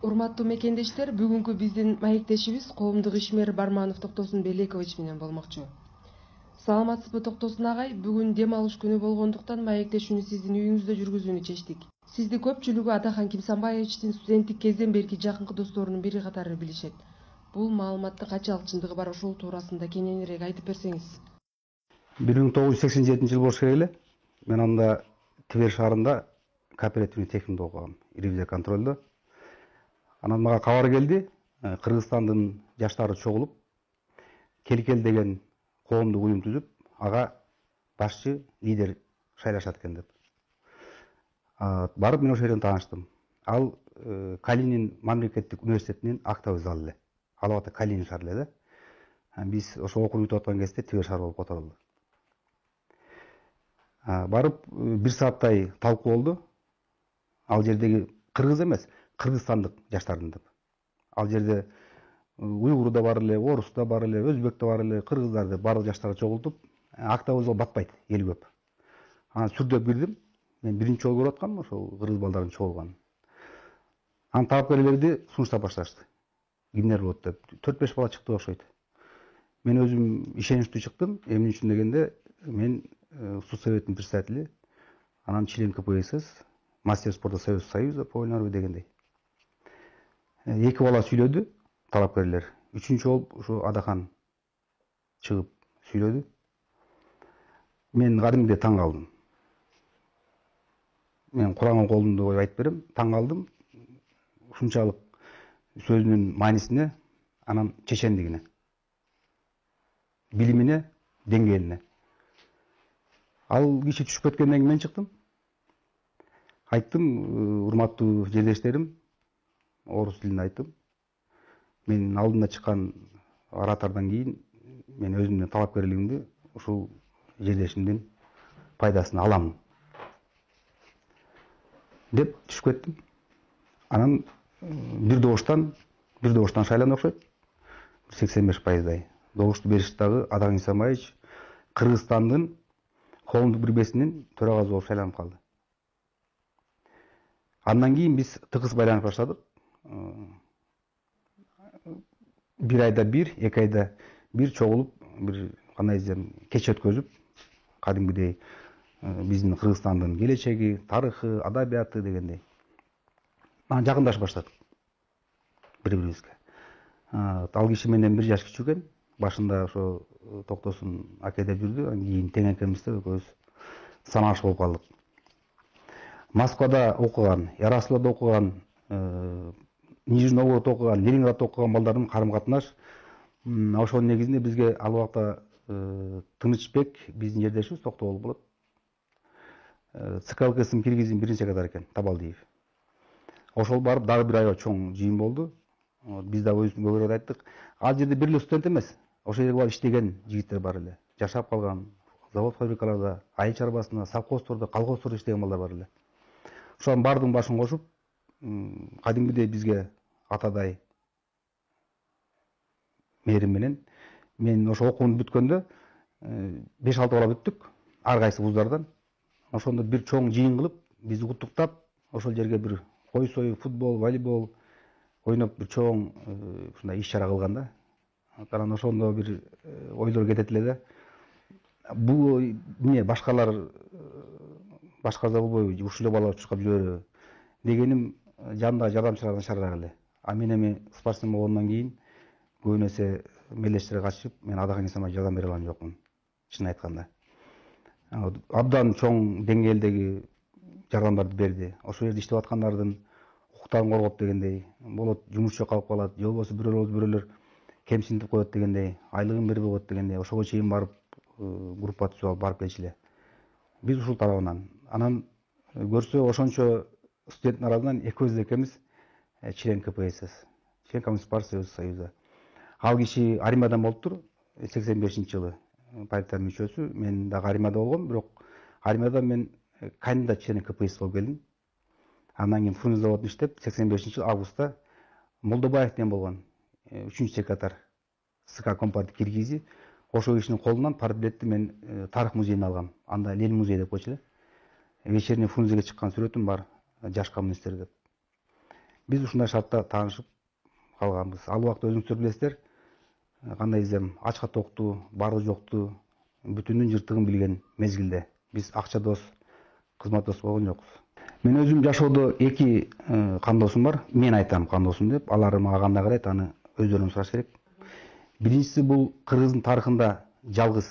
Урматтуу мекендештер, бүгүнкү биздин маектешибиз коомдук ишмер Барманов Токтосун Белекович менен болмокчу. Саламатсызбы Токтосун агай? Бүгүн дем алыш күнү болгондуктан маектешүүнү сиздин үйүңүздө жүргүзүүнү чечтик. Сизди көпчүлүгү Атахан Кимсанбаевичтин студенттик кезден берки жакынкы досторунун бири катары билишет. Бул маалыматтын канчалык чындыгы бар, ошол туурасында кененирээк айтып берсеңиз. 1987 жыл болуш керек эле. Мен анда Тивер шаарында кооперативный техникумда окугам, ревизия контролдо. Анан мага кабар келди, Кыргызстандын жаштары чогулуп, Келкел деген коомдук уюм түзүп, ага башчы, лидер шайлашат экен деп. Барып мен ошол жерден тааныштым. Ал Калинин мамлекеттик университетинин актовый залы эле. Албатта Калинин шаар эле да. Биз ошо окууну бүтүп аткан кезде Тивер шаар болуп которду. Барып бир сааттай талкуу болду. Ал жердеги кыргыз эмес, кыргызстандык жаштардын деп. Ал жерде уйгур да бар эле, орус да бар эле, өзбек да бар эле, кыргыздар деп барлык жаштарды чогултуп, актовый зал батпайт, эл көп. Анан сүрдөп кирдим. Мен биринчи жолу көрүп аткам ошол кыргыз балдардын чогулганын. Анан талапкерлерди сунуштап башташты. Кимдер болот деп. 4-5 бала чыкты окшойт. Мен өзүм ишеничтүү чыктым. Эмне үчүн дегенде, мен су советтин председатели, анан член КПСС, мастер спорта Союза по вольной дегендей. Эки бала сүйлөдү, талапкерлер. Үчүнчү болуп ушу Адахан чыгып сүйлөдү. Мен кадимгидей таң калдым. Мен Куранган колумда коюп айтып берем, таң калдым. Ушунчалык сөзүнүн маанисине, анан чечендигине, билимине, деңгээлине. Ал киши түшүп кеткенден кийин мен чыктым. Айттым, урматтуу жерлештерим, орус тилинде айттым. Мен алдында чыккан оратордон кийин мен өзүмдүн талапкерлигимди ушул жерлешимдин пайдасын алам деп түшүп кеттим. Анан бир добуштан шайланды окшойт. 85%. Добушту беришти дагы Атахан Кимсанбаевич Кыргызстандын коомдук бирбесинин төрагасы болуп шайланып калды. Андан кийин биз тыгыз байланып баштадык. Бир айда бир, 2 айда бир чогулуп, бир кандай десем, кеч өткөзүп, кадимгидей биздин Кыргызстандын келечеги, тарыхы, адабияты дегендей. Анан жакындашып баштадык бири-бирибизге. Ал киши менден 1 жаш кичүү экен. Башында ошо Токтосун аке деп жүрдү, анан кийин тең экенбиз деп экөөбүз санашып болуп калдык. Москвада окуган, Ярославда окуган, Нижний Новгороддо окуган, Ленинградда окуган балдардын карым-катнаш ошонун негизинде бизге ал убакта Тынычбек биздин жердешибиз, Токто болуп болот. ЦК ЛКСМ Киргиздин биринчи секретары экен, Табалдиев. Ошол барып дагы бир аябай чоң жыйын болду. Биз да өзүбүздүн көбүрөөк айттык. Ал жерде бир эле студент эмес, ошол жерге барып иштеген жигиттер бар эле. Жашап калган, завод фабрикаларда, айыл чарбасында, совхоздордо, колхоздордо иштеген балдар бар эле. Ошонун баардыгын башын кошуп, кадимгидей бизге атадай мээрим менен мен ошо окуумду бүткөндө 5-6 бала бүттүк, ар кайсы вуздардан. Ошондо бир чоң жыйын кылып, бизди куттуктап, ошол жерге бир кой союу, футбол, волейбол ойноп бир чоң ушундай иш-чара кылган да. Анан ошондо бир ойлор кетет эле да. Бул эмне башкалар башкарса болбойбу, ушул эле балалар чуркап жүрөрү дегеним жанымдагы жардамчылардан шарыраак эле. Мен эми спортсмен болгондон кийин көп нерсе мелдештерге катышып, мен Атахан Кимсанбаевичке жардам бере алган жокмун, чын айтканда. Абдан чоң деңгээлдеги жардамдарды берди. Ошол жерде иштеп аткандардын укуктарын коргоп дегендей, болот жумуш жок калып калат, же болбосо бирөөлөр кемсинтип коет дегендей, айлыгын бербей коет дегендей, ошого чейин барып группа түзүп алып барып келчү эле. Биз ушул тарабынан. Анан көрсө ошончо студенттин арасынан экөөбүз экенбиз член КПСС, член Коммунистической партии Союза. Ал киши армиядан болуптур, 85-жылы партиянын мүчөсү. Мен дагы армияда болгом, бирок армияда мен кандидат член КПСС болуп келдим. Андан кийин фурнит заводунда иштеп, 85-жылы августта Молдобаев деген болгон 3-секретарь СК Компартии Киргизии. Ошол кишинин колунан партбилетти мен тарых музейине алгам. Анда Ленин музейи деп койчу эле. Вечерний Фрунзеге чыккан сүрөтүм бар, жаш коммунисттер деп. Биз ушундай шартта таанышып калганбыз. Ал убакта өзүңүздөр билесиздер, кандай эзем ачка токту, бары жокту, бүтүнүн жыртыгын билген мезгилде биз акча дос, кызмат дос болгон жокпуз. Мен өзүм жашоодо эки кандоосум бар. Мен айтам кандоосум деп, алар мага кандай карайт, аны өздөрүнөн сураш керек. Биринчиси бул кыргыздын тарыхында жалгыз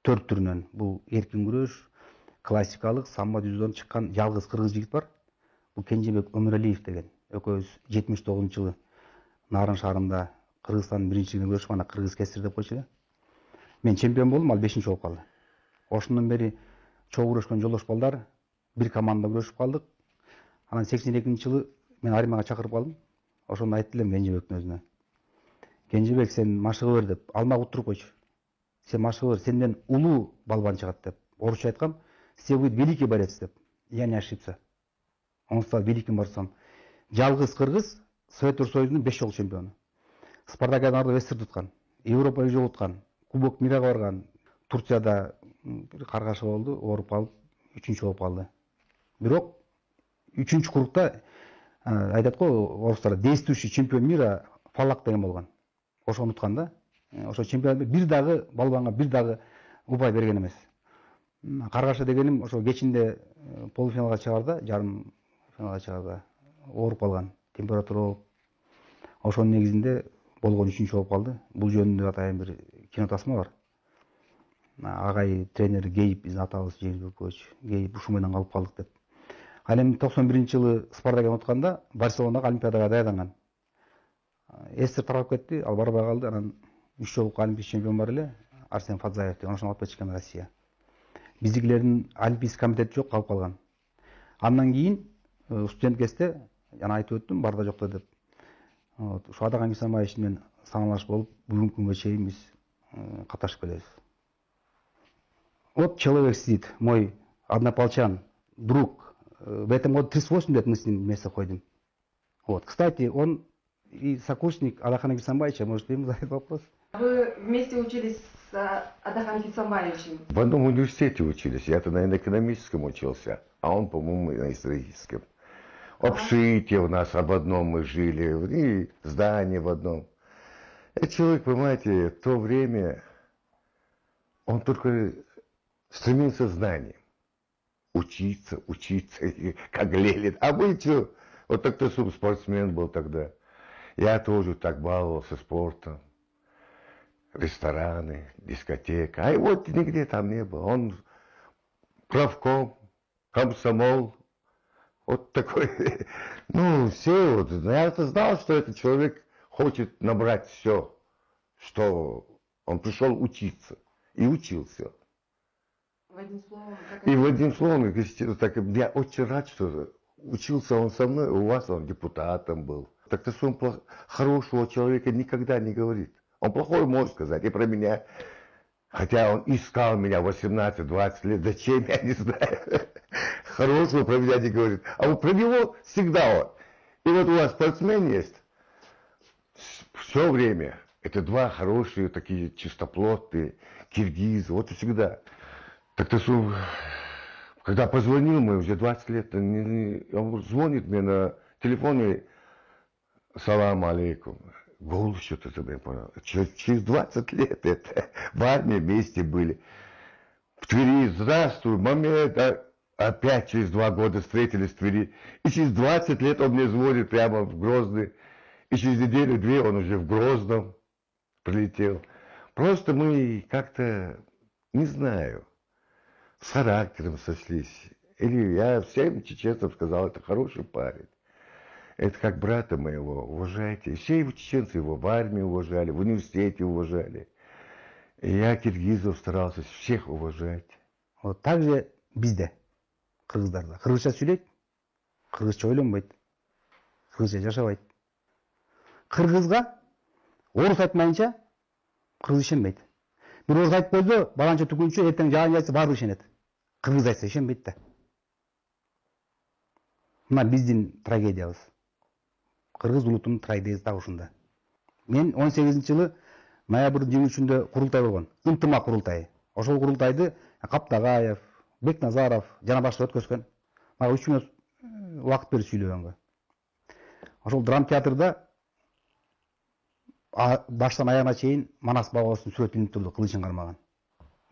төрт түрүнөн бул эркин күрөш, классикалык самбо дзюдодон чыккан жалгыз кыргыз жигит бар. Бул Кенжебек Өмүралиев деген. Экөөбүз 79-жылы Нарын шаарында Кыргызстандын биринчилигине күрөшүп, аны кыргыз кесир деп койчу эле. Мен чемпион болдум, ал 5-чи болуп калды. Ошондон бери чогуу күрөшкөн жолдош балдар бир командада күрөшүп калдык. Анан 82-жылы мен армияга чакырып калдым. Ошондо айтты элем Кенжебектин өзүнө. Кенжебек, сен машыга бер деп, алмак уттуруп койчу. Сен машыга бер, сенден улуу балбан чыгат деп. Орусча айткам, все будет великий борец деп. Я не ошибся. Он стал великим борцом. Жалгыз кыргыз Советтер Союзунун 5 жолу чемпиону. Спартак Арнада Вестер туткан, Европа жолу уткан, Кубок мирага барган. Турцияда бир каргашы болду, ооруп калып, 3-чү болуп калды. Бирок 3-чү кругта айтат го орустар, действующий чемпион мира Фалак деген болгон. Ошону уткан да. Ошо чемпион бир дагы балбанга бир дагы упай берген эмес. Каргаша дегеним ошо кечинде полуфиналга чыгарда, жарым финалга чыгарда ооруп калган, температура болуп. Ошонун негизинде болгон 3-чү болуп калды. Бул жөнүндө атайын бир кино тасма бар. Агай тренер Гейп, биздин атабыз Жеңиз Бүркөч, Гейп ушул менен калып калдык деп. Ал эми 91-жылы Спартакиада утканда Барселонага Олимпиадага даярданган. Эстер тарап кетти, ал барбай калды. Анан 3 жолку олимпийский чемпион бар эле, Арсен Фадзаев деген, ошону алып кетишкен Россия. Биздикилердин олимпийский комитети жок, калып калган. Андан кийин студент кезде жана айтып өттүм, барда жокто деп. Ушу Адакан Кисанбаевич менен саамалаш болуп, бүгүнкү күнгө чейин биз катнашып келебиз. Вот человек сидит, мой однополчан, друг. В этом году 38 лет мы с ним вместе ходим. Вот. Кстати, он и сокурсник Адакана Кисанбаевича, может, ему задать вопрос? Вы вместе учились с Адаканом Кисанбаевичем? В одном университете учились. Я-то, наверное, на экономическом учился, а он, по-моему, на историческом. Общежитие у нас об одном мы жили, и здание в одном. Этот человек, понимаете, в то время он только стремился к знаниям. Учиться, и как Ленин. А мы что? Вот так-то спортсмен был тогда. Я тоже так баловался спортом. Рестораны, дискотека. А вот нигде там не было. Он правком, комсомол. Вот такой. Ну, все. Вот. Я-то знал, что этот человек хочет набрать все, что он пришел учиться. И учился. В одним словом, И в одним словом, так, я очень рад, что учился он со мной, у вас он депутатом был. Так-то он хорошего человека никогда не говорит. Он плохой может сказать, и про меня. Хотя он искал меня 18-20 лет, зачем, я не знаю. Хорошего про меня не говорит. А вот про него всегда он. И вот у вас спортсмен есть. Все время. Это два хорошие, такие чистоплотные киргизы. Вот и всегда. Так-то когда позвонил, мы уже 20 лет, он звонит мне на телефоне, салам алейкум. Голос что-то я понял. Через 20 лет это в армии вместе были. В Твери, здравствуй, момент, опять через 2 года встретились в Твери. И через 20 лет он мне звонит прямо в Грозный. И через неделю-две он уже в Грозном прилетел. Просто мы как-то, не знаю, с характером сошлись. Или я всем чеченцам сказал, это хороший парень. Это как брата моего, уважайте. Все его чеченцы его в армии уважали, в университете уважали. И я киргизов старался всех уважать. Вот так же бизде, кыргыздарда. Кыргызча сүйлөйт, кыргызча ойлонбойт, кыргызча жашабайт. Кыргызга орус айтмайынча кыргыз ишенбейт. Бир орус айтып койсо, баланча түгүнчө эртең жаган айтса баары ишенет. Кыргыз айтса ишенбейт да. Мына биздин трагедиябыз. Кыргыз улутунун трагедиясы да ушунда. Мен 18-жылы ноябрдын 23-үндө курултай болгон. Ынтымак курултайы. Ошол курултайды Каптагаев, Бекназаров жана башка өткөзгөн. Мага 3 мүнөт убакыт берип сүйлөгөнгө. ошол драма театрда баштан аягына чейин Манас бабабыздын сүрөтү илинип турду, кылычын кармаган.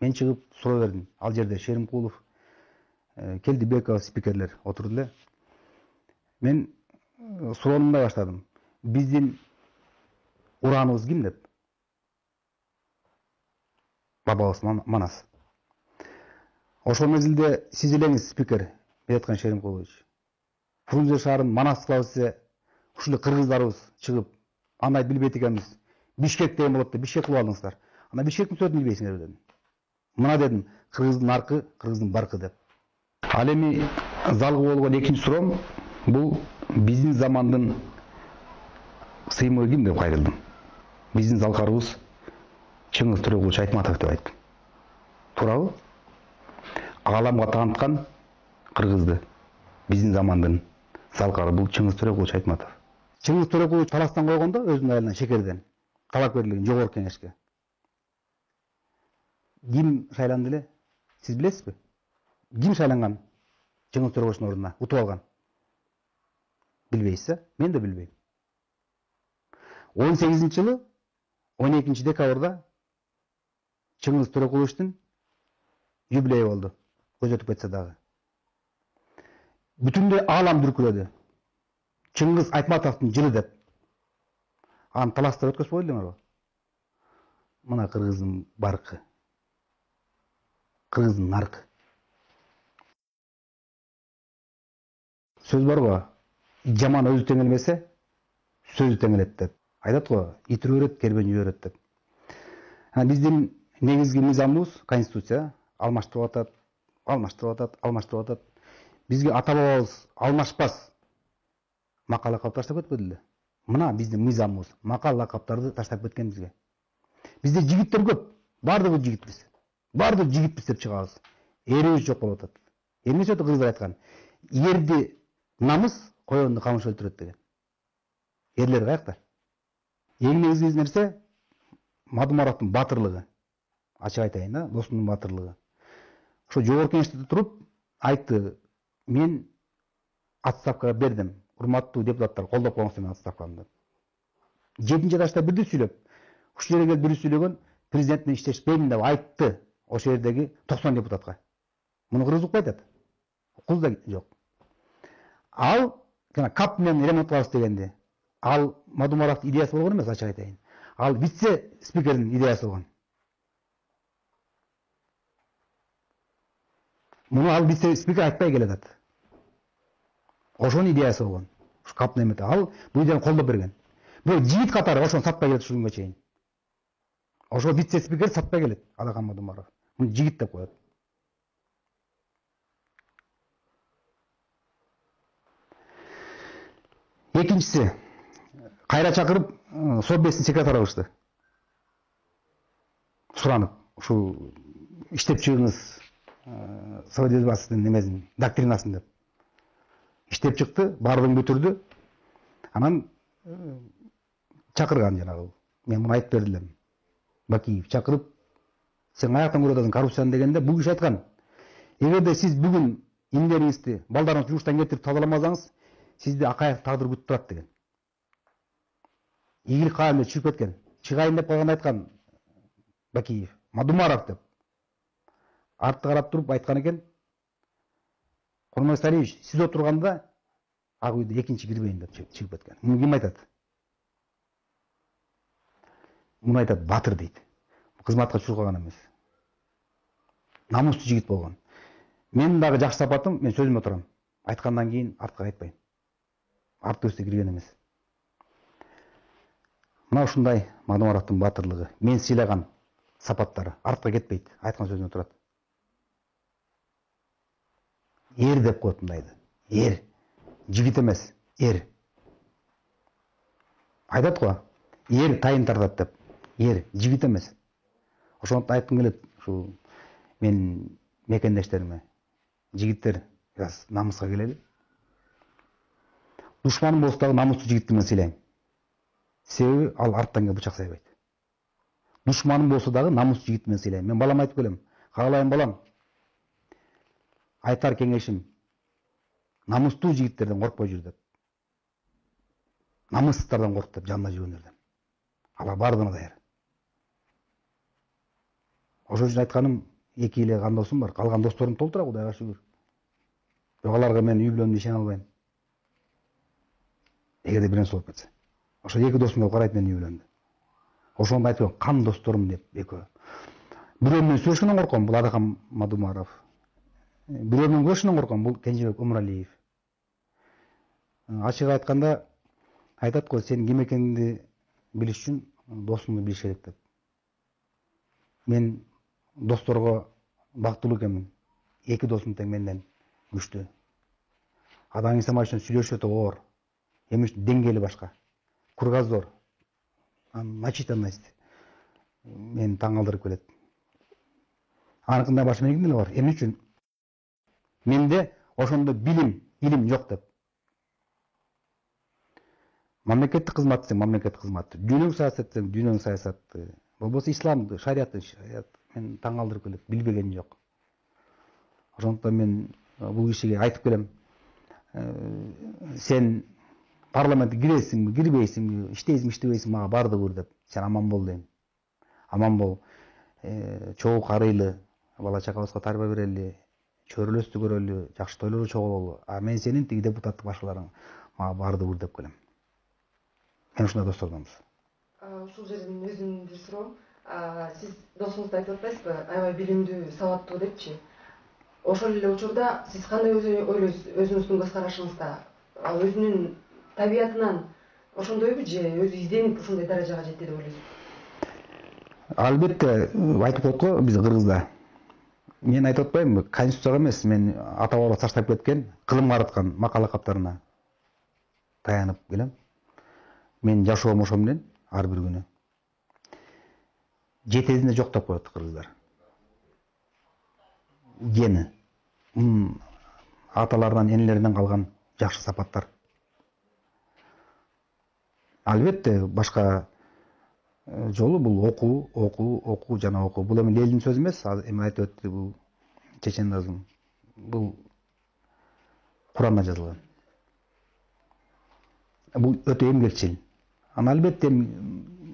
Мен чыгып суроо бердим. Ал жерде Шеримкулов, Келдибеков спикерлер отурду эле. Мен суроонумдай баштадым. Биздин ураныбыз ким деп? Бабабыз Манас. Ошол мезгилде сиз элеңиз спикер, Медеткан Шеримкулович. Фрунзе шаарын Манас кылабыз десе, ушул кыргыздарыбыз чыгып, андай билбейт экенбиз. Бишкек деген болот деп Бишкек кылып алдыңыздар. Анда Бишкектин сөзүн билбейсиңер дедим. Мына дедим, кыргыздын аркы, кыргыздын баркы деп. Ал эми залгы болгон экинчи суроом бул биздин замандын сыймыгы ким деп кайрылдым. Биздин залкарыбыз Чыңгыз Төрөкулович Айтматов деп айттым. Туурабы? Ааламга тааныткан кыргызды биздин замандын залкары бул Чыңгыз Төрөкулович Айтматов. Чыңгыз Төрөкулович таластан койгондо өзүнүн айылынан шекерден талап берилген жогорку кеңешке. Ким шайланды эле? Сиз билесизби? Ким шайланган Чыңгыз Төрөкуловичтун ордуна утуп алган? Билбейсиз, мен да билбейм. 18-жылы 12 декабрда Чыңгыз Төрөкуловичтун юбилейи болду. Көз өтүп кетсе дагы. Бүтүндөй аалам дүркүрөдү. Чыңгыз Айтматовдун жылы деп. Аны таластырып өткөзүп койдуңарбы? Мына кыргыздын баркы. Кыргыздын наркы. Сөз бар го, жаман өзү теңелмесе, сөзү теңелет деп. Айтат го, ит үрөт, кербен үйөрөт деп. Биздин негизги мыйзамыбыз конституция алмаштырып атат. Бизге ата бабабыз алмашпас макал лакап таштап кетпеди эле. Мына биздин мыйзамыбыз макал лакаптарды таштап кеткен бизге. Бизде жигиттер көп, бардыгы жигитпиз. Бардыгы жигитпиз деп чыгабыз. Эрибиз жок болуп атат. Эмнесе өтө кыргыздар айткан? Ерди намыс, коёнду камыш өлтүрөт деген. Эрлер каякта? Эң негизги нерсе Мадумаровдун батырлыгы. Ачык айтайын да, досумдун батырлыгы. Ошо жогорку кеңеште туруп айтты, мен отставкага бердим. Урматтуу депутаттар, колдоп коюңуздар менин отставкамды. 7-дашта бирди сүйлөп, ушул жерге келип бирди сүйлөгөн, президент менен иштешпейм деп айтты ошол жердеги 90 депутатка. Муну кыргыз укпай атат. Куз да жок. Ал кап менен ремонт кылабыз дегенди. Ал Мадумаровдун идеясы болгон эмес, ачык айтайын. Ал вице спикердин идеясы болгон. Муну ал вице спикер айтпай келатат. Ошонун идеясы болгон. Ушу кап немете. Ал бул идеяны колдоп берген. Бул жигит катары ошону сатпай келет ушул күнгө чейин. Ошо вице спикер сатпай келет Алакан Мадумаров. Муну жигит деп коет. Экинчиси, кайра чакырып, Совбездин секретары кылышты. Суранып, ушул иштеп чыгыңыз Совдепбасынын немесин, доктринасын деп. Иштеп чыкты, бардыгын бүтүрдү. Анан чакырган жанагы. Мен муну айтып бердим. Бакиев чакырып, сен аяктан көрүп атасың коррупцияны дегенде, бул киши айткан. Эгерде сиз бүгүн имдериңизди, балдарыңызды жумуштан кетирип тазаламасаңыз, сизди акаяк тагдыр күтүп турат деген. Ийгилик каалым деп чыгып кеткен. Чыгайын деп калганда айткан Бакиев, Мадумаров деп. Артты карап туруп айткан экен. Курман Салиевич, сиз отурганда ак үйдө экинчи кирбейин деп чыгып кеткен. Муну ким айтат? Муну айтат батыр дейт. Кызматка чуркаган эмес. Намустуу жигит болгон. Менин дагы жакшы сапатым, мен сөзүмө турам. Айткандан кийин артка кайтпайм. Арт өстө кирген эмес. Мына ушундай Мадумаровдун батырлыгы, мен сыйлаган сапаттары артка кетпейт, айткан сөзүнө турат. Эр деп коет мындайды. Эр. Жигит эмес, эр. Айтат го, эр тайын тартат деп. Эр, жигит эмес. Ошондуктан айткым келет, ушул мен мекендештериме, жигиттер biraz намыска келели. Душманым болсо дагы намыстуу жигитти мен сыйлайм. Себеби ал арттан келип бычак сайбайт. Душманым болсо дагы намыстуу жигитти мен сыйлайм. Мен балам айтып келем. Кагалайм балам. Айтар кеңешим, намыстуу жигиттерден коркпой жүр деп. намыссыздардан корк деп жанына жүргөндөрдөн. Алар бардығына даяр. Ошол үчүн айтканым, 2 эле гана досум бар. Калган досторум толтура, Кудайга шүгүр. Бирок аларга мен үй бүлөмдү ишене албайм. Эгерде бир нерсе болуп кетсе. Ошо 2 досум деп карайт менин үй бүлөмдү. Ошондо айтып кан досторум деп экөө. Бирөө менен сүйлөшкөндөн корком, бул Адахан Мадумаров. Бирөө менен көрүшүнөн корком, бул Кенжебек Умуралиев. Ачык айтканда айтат го, сен ким экениңди билиш үчүн досуңду билиш керек деп. Мен досторго бактылуу экенмин. 2 досум тең менден күчтүү. Адам Исамович менен сүйлөшүп өтө оор. Эми деңгээли башка. Кургаздор. Начитанность. Мени таң калтырып келет. Аныкында башка меникин деле бар. Эмне үчүн? Менде ошондо билим, илим жок деп. Мамлекеттик кызмат десең, мамлекеттик кызмат. Дүйнөлүк саясат десең, дүйнөлүк саясатты. Болбосо исламды, шариатты, мен таң калтырып келет. Билбегеним жок. Ошондуктан мен бул кишиге айтып келем. Сен парламентке киресиңби, кирбейсиңби, иштейсиңби, иштебейсиңби, мага барды бир деп. Сен аман бол дейм. Аман бол. Чогуу карыйлы, бала чакабызга тарбия берели, чөйрөлөстү көрөлү, жакшы тойлорго чогулолу. А мен сенин тиги депутаттык башкаларың мага барды бир деп келем. Мен ушундай достордонбуз. Ушул жерден өзүмдүн бир суроом. Сиз досуңузду айтып атпайсызбы? Аябай билимдүү, сабаттуу депчи. Ошол эле учурда сиз кандай ойлойсуз өзүңүздүн көз карашыңызда? Өзүнүн табиятынан ошондойбу же өзү изденип ушундай даражага жетти деп ойлойсузбу? Албетте, айтып коет го биз кыргызда. Мен айтып атпаймынбы, конституцияга эмес, мен ата баба таштап кеткен, кылым караткан макала каптарына таянып келем. Мен жашоом ошо менен ар бир күнү. Жетедине жок деп коет кыргыздар. Гени. Аталарынан, энелеринен калган жакшы сапаттар. Албетте, башка жолу бул окуу жана окуу. Бул эми элдин сөзү эмес, эми айтып өттү бул чечен назым. Бул Куранда жазылган. Бул өтө эмгекчил. Ана албетте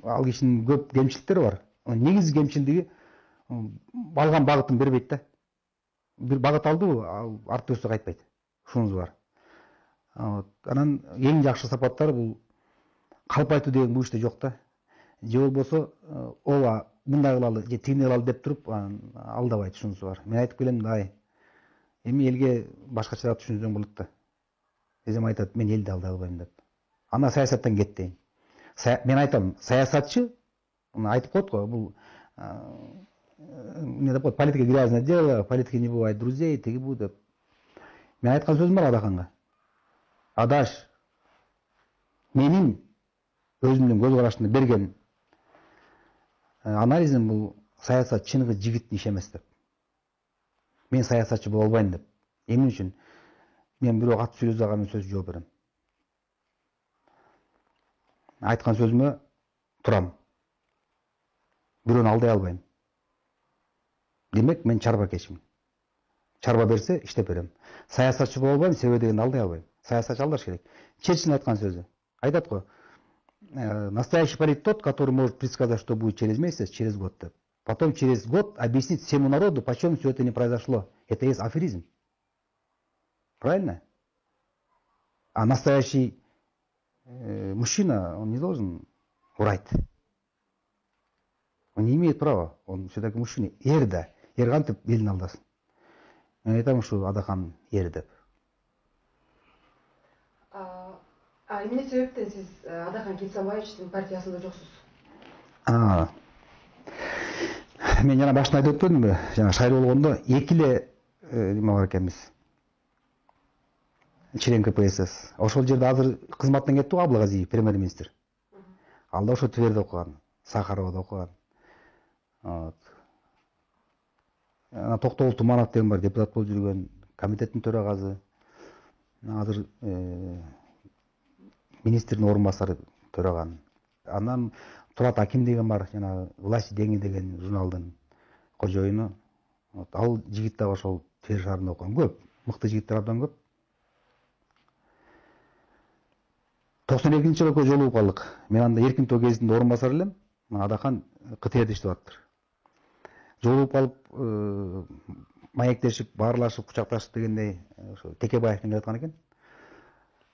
ал кишинин көп кемчиликтери бар. Негизги кемчилдиги алган багытын бербейт да. Бир багыт алдыбы, арты өсө кайтпайт. Ушунуз бар. Анан эң жакшы сапаттар бул калп айтуу деген бул иште жок да. Же болбосо ооба мындай кылалы же тигине кылалы деп туруп алдабайт, ушунусу бар. Мен айтып келем да, эми элге башкачараак түшүнсөң болот да. Эзем айтат, мен элди алдай албайм деп. Ана саясаттан кет дейм. Мен айтам, саясатчы, айтып коет го, бул эмне деп коет, политика грязное дело, политика не бывает друзей, тиги бу деп. Мен айткан сөзүм бар Адаханга. Адаш, менин өзүмдүн көз карашымды берген анализим бул саясат чыныгы жигиттин иши эмес деп. Мен саясатчы боло албайм деп. Эмне үчүн? Мен бирөө катуу сүйлөсө ага мен сөз жооп берем. Айткан сөзүмө турам. Бирөөнү алдай албайм. Демек мен чарба кешимин. Чарба берсе иштеп берем. Саясатчы боло албайм, себеби дегенди алдай албайм. Саясатчы алдаш керек. Черчилль айткан сөзү. Айтат го, настоящий политик тот, который может предсказать, что будет через месяц, через год. Потом через год объяснить всему народу, почему все это не произошло. Это есть аферизм. Правильно? А настоящий мужчина, он не должен врать. Он не имеет права. Он все-таки мужчина. Ер да. Ер кантип элин алдасын. Мен айтам ушу Адахан ер деп. Эмне себептен сиз Адахан Кенсабаевичтин партиясында жоксуз? Мен жана башында айтып өтпөдүмбү? Жана шайлоо болгондо 2 эле неме бар экенбиз. Член КПСС. Ошол жерде азыр кызматтан кетти го Абылгазиев, премьер-министр. Ал да ошо Тверде окуган, Сахаровада окуган. Токтогул Туманов деген бар, депутат болуп жүргөн, комитеттин төрагасы. Азыр министрдин орун басары төраган. Анан Турат Аким деген бар, жана Власть Деньги деген журналдын кожоюну. Ал жигит да ошол Твер шаарында окуган. Көп, мыкты жигиттер абдан көп. 92-жылы экөө жолугуп калдык. Мен анда Эркин Тоо гезитинде орун басар элем. Адахан КТРде иштеп атыптыр. Жолугуп калып, маектешип, баарлашып, кучакташып дегендей ошо Текебаев келе жаткан экен.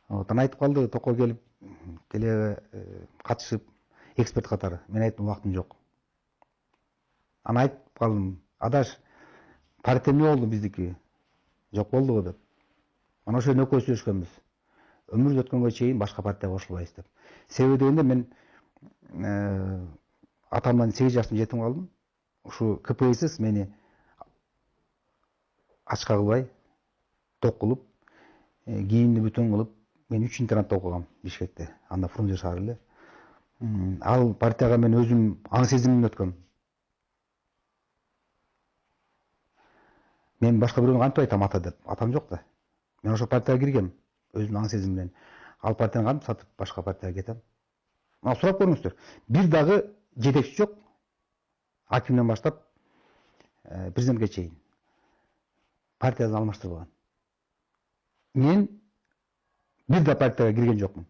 Аны айтып калды, токко келип, делеге катышып, эксперт катары. Мен айттым, убактым жок. Аны айтып калдым, адаш, партия эмне болду биздики? Жок болду го деп. Ana ошо экөөбүз сүйлөшкөнбүз. Өмүрүбүз өткөнгө чейин башка партияга кошулбайбыз деп. Себеби дегенде мен атамдан 8 жаштын жетим калдым. Ушу КПСС мени ачка кылбай, ток кылып, кийимди бүтүн кылып, мен 3 интернатта окугам Бишкекте, анда Фрунзе шаары эле. Ал партияга мен өзүм аң сезимимден өткөм. Мен башка бирөөнү кантип айтам ата деп, атам жок да. Мен ошо партияга киргем, өзүмдүн аң сезимим менен. Ал партияны кантип сатып башка партияга кетем? Мына сурап көрүңүздөр. Бир дагы жетекчи жок. Акимден баштап президентке чейин. Партияны алмаштырбаган. Мен бир да партияга кирген жокмун.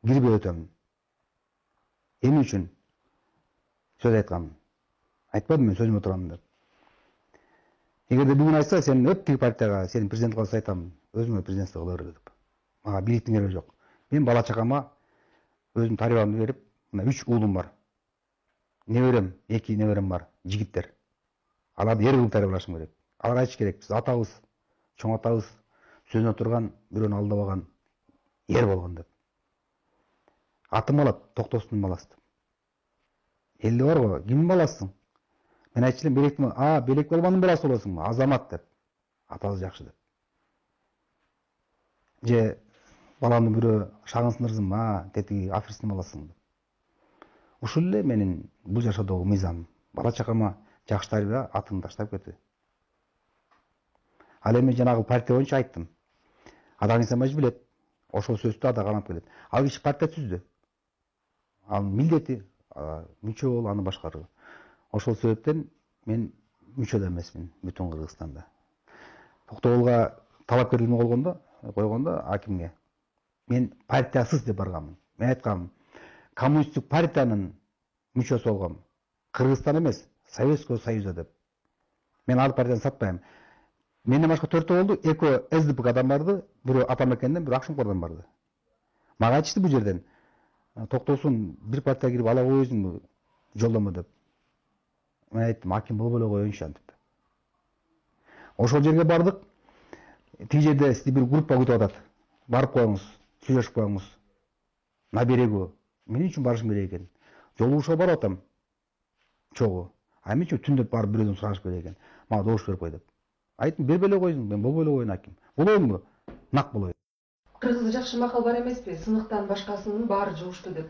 Кирбей өтөмүн. Эмне үчүн сөз айтканмын? Айтпадым мен сөзүмө турам деп. Эгерде бүгүн айтса, сен өт тиги партияга, сени президент кылса айтам, өзүңө президентство кыла бер деп. Мага бийликтин кереги жок. Мен бала чакама өзүм тарбиямды берип, мына 3 уулум бар. Неберем, 2 неберем бар, жигиттер. Аларды эр кылып тарбиялашым керек. Алар айтыш керек, биз атабыз, чоң атабыз сөзүнө турган, бирөөнү алдабаган эр болгон деп. Атым алат, Токтостун баласы деп. Элде бар го, кимдин баласысың? Мен айтчу элем, Белектин, Белек Балбандын баласы болосуңбу? Азамат деп. Атабыз жакшы деп. Же баламды бирөө шагын сындырсынбы, тетиги аферисттин баласысың деп. Ушул эле менин бул жашоодогу мыйзамым. Бала чакама жакшы тарбия, атымды таштап кетти. Ал эми жанагы партия боюнча айттым. Адаг Нисанбаевич билет. Ошол сөздү ада канат билет. Ал киши партия түздү. Ал милдети, мүчө болуп аны башкаруу. Ошол себептен мен мүчө да эмесмин бүтүн Кыргызстанда. Токтогулга талапкерлигимди койгондо акимге мен партиясыз деп барганмын. Мен айткам, коммунисттик партиянын мүчөсү болгом. Кыргызстан эмес, Советский Союзда деп. Мен ал партияны сатпайм. Менден башка 4 болду, экөө СДПКдан барды, бирөө Атамекенден, бирөө Акшумкордон барды. Мага айтышты бул жерден. Токтосун бир партияга кирип ала койсуңбу жолдомо деп. Мен айттым, аким болбой эле коеюнчу антип. Ошол жерге бардык. Тиги жерде сизди бир группа күтүп атат. Барып коюңуз, сүйлөшүп коюңуз. На берегу. Мен үчүн барышым керек экен. Жолугушууга барып атам. Чогуу. Эмне үчүн түндөп барып бирөөдөн сурашып керек экен. Мага добуш берип кой деп. Айттым, бербей эле койсуң, мен болбой эле коеюн аким. Болоюнбу? Нак болоюн. Кыргызда жакшы макал бар эмеспи? Сыныктан башкасынын баары жугушту деп.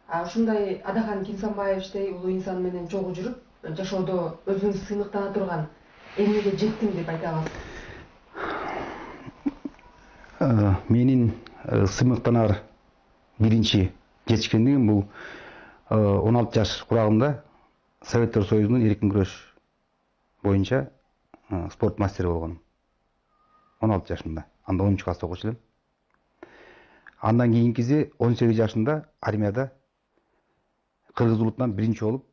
Ушундай Адахан Нисанбаевичтей улуу инсан менен чогуу жүрүп, жашоодо өзүңүз сыймыктана турган эмнеге жеттим деп айта аласыз? Менин сыймыктанар биринчи жетишкендигим бул 16 жаш курагымда Советтер Союзунун эркин күрөш боюнча спорт мастери болгонум. 16 жашымда. Анда 10 класста окучу элем. Андан кийинкиси 18 жашында армияда Кыргыз улутунан биринчи болуп,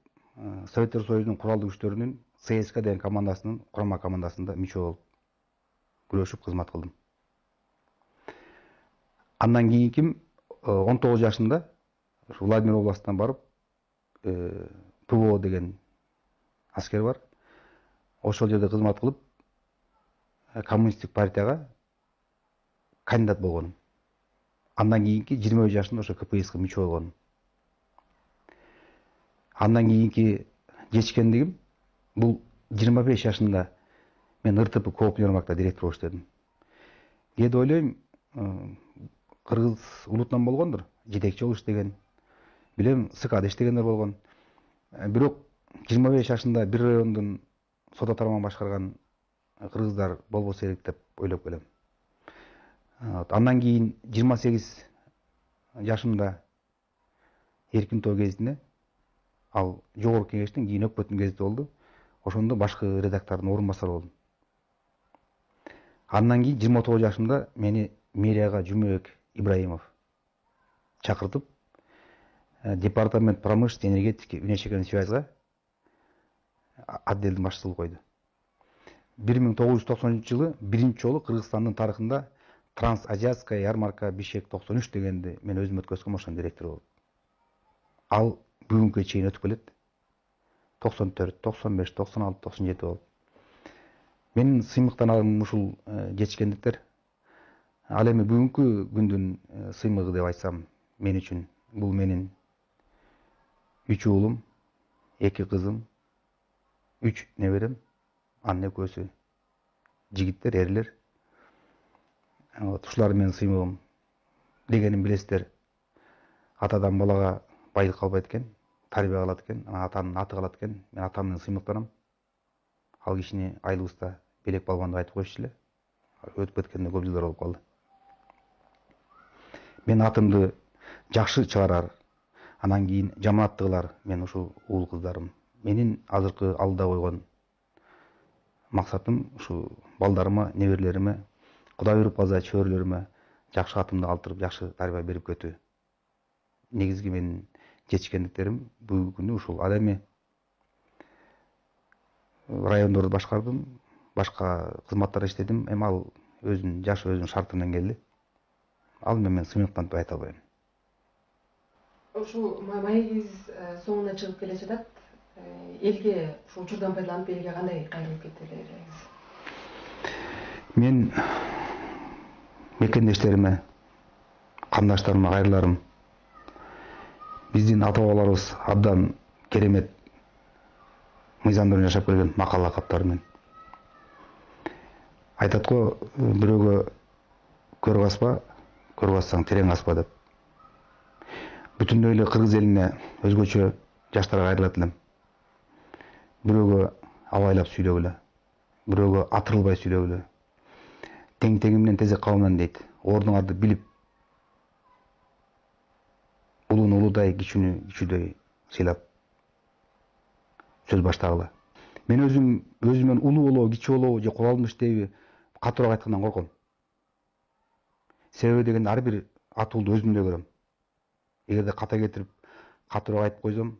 Советтер Союзунун куралдуу күчтөрүнүн ЦСК деген командасынын курама командасында мүчө болуп күрөшүп кызмат кылдым. Андан кийинким 19 жашында Владимир областынан барып, ПВО деген аскер бар. Ошол жерде кызмат кылып, коммунисттик партияга кандидат болгонум. Андан кийинки 23 жашында ошо КПССке мүчө болгонум. Андан кийинки жетишкендигим бул 25 жашында мен РТП Коop Ермакта директор болуп иштедим. Кээде ойлойм, Кыргыз улутунан болгондур, жетекчи болуп иштеген. Билем, СКда иштегендер болгон. Бирок 25 жашында бир райондун сот тармагын башкарган кыргыздар болбосо керек деп ойлоп келем. Андан кийин 28 жашымда Эркин Тоо гезитине, ал жогорку кеңештин кийин өкмөттүн гезити болду. Ошондо башкы редактордун орун басары болдум. Андан кийин 29 жашымда мени мэрияга жумебек Ибраимов чакыртып, департамент промышленности, энергетики, внешекерный связьга отделдин башчылыгын койду. 1990 жылы биринчи жолу Кыргызстандын тарыхында Трансазиатская ярмарка Бишкек 93 дегенди мен өзүм өткөзгөм, ошонун директору болуп. Ал бүгүнкү чейин өтүп келет. 94, 95, 96, 97 болуп. Менин сыймыктанарым ушул жетишкендиктер. Ал эми бүгүнкү күндүн сыймыгы деп айтсам, мен үчүн бул менин 3 уулум, 2 кызым, 3 неберем, анын экөөсү жигиттер, эрлер. Ушулар менин сыймыгым. Дегенин билесиздер, атадан балага байлык калбайт экен, тарбия калат экен, атанын аты калат экен. Мен атам менен сыймыктанам. Ал кишини айылыбызда белек балбан деп айтып коюшту эле. Өтүп кеткенине көп жылдар болуп калды. Мен атымды жакшы чыгарар, анан кийин жамааттыгылар, мен ушул уул кыздарым. Менин азыркы алдыда койгон максатым ушу балдарыма, неберелериме, Кудай буйруп калса чөбөрөлөрүмө жакшы атымды калтырып, жакшы тарбия берип көтүү. Негизги менин жетишкендиктерим бүгүнкү күндө ушул. Ал эми райондорду башкардым, башка кызматтар иштедим. Эми ал өзүнүн жашы өзүнүн шарты менен келди. Ал мен сыймыктанып деп айта албайм. Ушул маегиңиз соңуна чыгып келе жатат. Элге ушул учурдан пайдаланып элге кандай кайрылып кетти элеңиз? Мен мекендештериме, кандаштарыма кайрыларым. Биздин ата бабаларыбыз абдан керемет мыйзамдар жашап келген, макал лакаптары менен. Айтат го, бирөөгө көр баспа, көр бассаң терең аспа деп. Бүтүндөй эле кыргыз элине өзгөчө жаштарга кайрылат элем. Бирөөгө абайлап сүйлөгүлө, бирөөгө атырылбай сүйлөгүлө. Тең теңи менен тезек кабынан дейт. Ордуңарды билип, улууну улуудай, кичүүнү кичүүдөй сыйлап сөз баштагыла. Мен өзүмөн улуу болобу, кичүү болобу, же кол алдымда иштейби, катуураак айткандан корком. Себеби дегенде ар бир атуулду өзүмдөй көрөм. Эгерде ката кетирип, катуураак айтып койсом,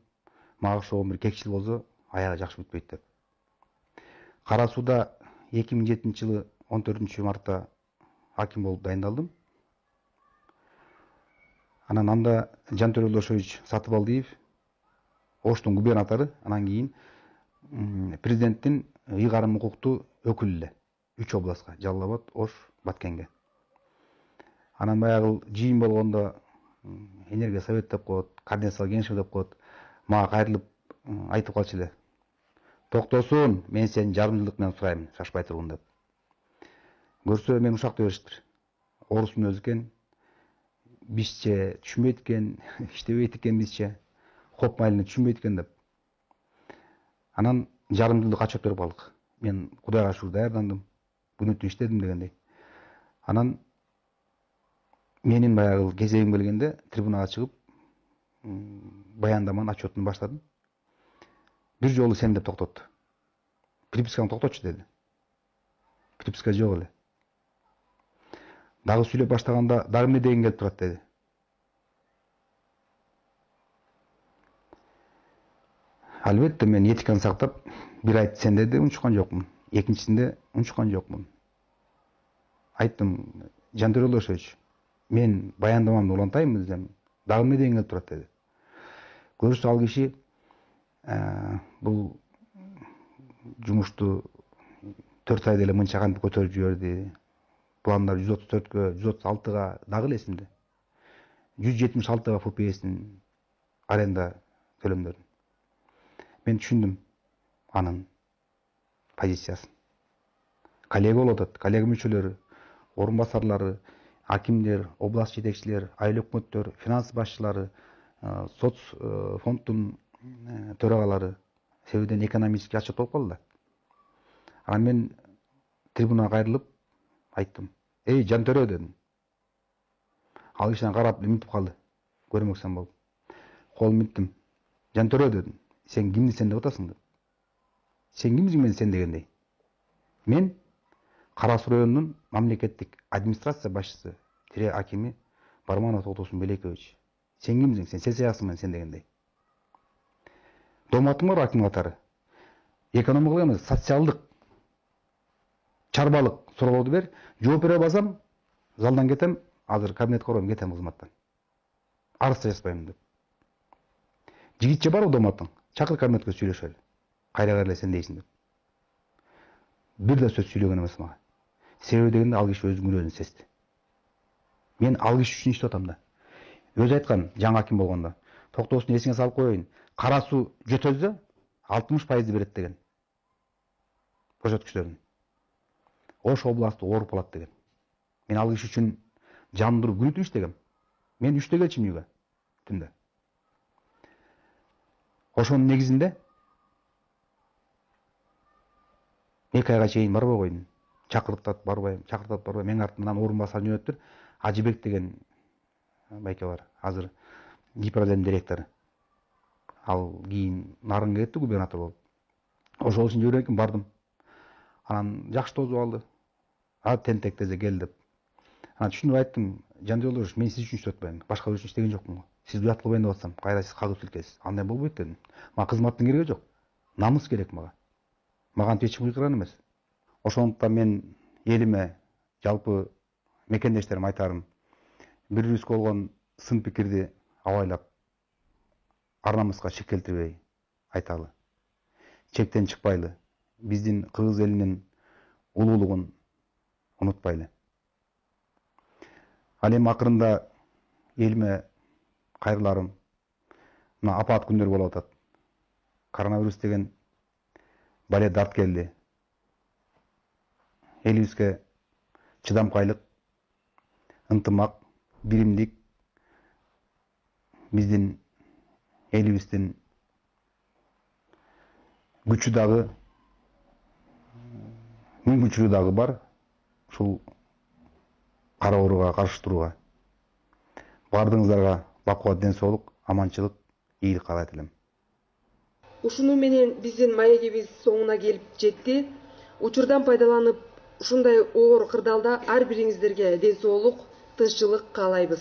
мага окшогон бир кекчил болсо, аягы жакшы бүтпөйт деп. Кара Сууда 2007 жылы 14 мартта аким болуп дайындалдым. Анан анда Жантөрө Лошович Сатыбалдиев, Оштун губернатору, анан кийин президенттин ыйгарым укуктуу өкүлү эле. 3 областка: Жалал Абад, Ош, Баткенге. Анан баягы жыйын болгондо энергия совет деп коет, координациялык кеңеш деп коет. Мага кайрылып айтып калчу эле: "Токтосун, мен сени жарым жылдык менен сурайм, шашпай тургун" деп. Көрсө мен ушак деп беришиптир. Орус мүнөз экен, бизче түшүнбөйт экен, иштебейт экен бизче, хоп майлыны түшүнбөйт экен деп. Анан жарым жылдык отчет берип калдык. Мен Кудайга шүгүр даярдандым, күнү түн иштедим дегендей. Анан менин баягы кезегим келгенде трибунага чыгып, баяндаманын отчетун баштадым. Бир жолу сен деп токтотту. Приписканы токтотчу деди. Приписка жок эле. Дагы сүйлөп баштаганда дагы эмне деген келип турат деди. Албетте мен этиканы сактап, бир айт сен деди, унчуккан жокмун. Экинчисинде унчуккан жокмун. Айттым: "Жантөрө Лошович, мен баяндамамды улантайм десем, дагы эмне деген келип турат деди. Көрүшү ал киши бул жумушту 4 айда эле мынча кантип көтөрүп жиберди. Пландар 134-кө, 136-га, дагы эле эсимде. 176-га ФПС'нин аренда төлөмдөрүн. Мен түшүндүм анын позициясын. Коллега болуп атат, коллега мүчөлөрү, орун басарлары, акимдер, область жетекчилер, айыл өкмөттөр, финанс башчылары, соц фонддун төрагалары себебден экономический отчет болуп калды да. Анан мен трибунага кайрылып айттым: "Эй, Жантөрө" дедим. Ал киши карап минтип калды. Көрмөксөн болуп. Колун минттим. "Жантөрө" дедим. "Сен кимди сен деп атасың" деп. "Сен кимсиң мен сен дегендей?" Мен Кара Суу районунун мамлекеттик администрация башчысы, тире акими Барманов Токтосун Белекович. Сен кимсиң? Сен сесиясыңмын сен дегендей. Доматың бар аким катары. Экономикалык эмес, социалдык, чарбалык суроолорду бер. Жооп бере албасам, залдан кетем, азыр кабинетке барам, кетем кызматтан. Арыз да жазбайм деп. Жигитче бар доматың. Чакыр кабинетке сүйлөшөлү. Кайра эле сен дейсиң деп. Бир да сөз сүйлөгөн эмес мага. Себеби дегенде ал киши өзүнүн күнөөсүн сезди. Мен ал киши үчүн иштеп атам да. Өзү айткан жаңы аким болгондо. Токтосун эсиңе салып коеюн. Кара суу жөтөлсө 60% берет деген. Көрсөткүчтөрүн. Ош областы ооруп калат деген. Мен ал киши үчүн жандырып күнү түн иштегем. Мен 3-тө келчим үйгө түндө. Ошонун негизинде 2 айга чейин барбай койдум. Чакыртат барбайм, Мен артымдан орун басар жөнөттүр. Ажыбек деген байке бар. Азыр Гипродем директору. Ал кийин Нарынга кетти губернатор болуп. Ошол үчүн жиберген бардым. Анан жакшы тосуп алды. Тентек тезе кел деп. Анан түшүнүп айттым, Жандый Олдорович, мен сиз үчүн иштеп атпайм. Башка бир үчүн иштеген жокмун. Сиз уят кылбайын деп атсам, кайра сиз кагып силкесиз. Андай болбойт дедим. Мага кызматтын кереги жок. Намыс керек мага. Мага чечим кыйкырган эмес. Ошондуктан мен элиме, жалпы мекендештериме айтарым, бири-бирибизге болгон сын пикирди абайлап, ар-намыска шек келтирбей айталы. Чектен чыкпайлы. Биздин кыргыз элинин улуулугун унутпайлы. Ал эми акырында элиме кайрыларым, мына апаат күндөр болуп атат. Коронавирус деген бале дарт келди. Элибизге чыдамкайлык, ынтымак, биримдик биздин элибиздин күчү дагы, мүмкүнчүлүгү дагы бар. Ушул кара ооруга каршы турууга. Бардыгыңыздарга бакубат ден соолук, аманчылык, ийгилик каалайт элем. Ушуну менен биздин маегибиз соңуна келип жетти. Учурдан пайдаланып, ушундай оор кырдаалда ар бириңиздерге ден соолук, тынччылык каалайбыз.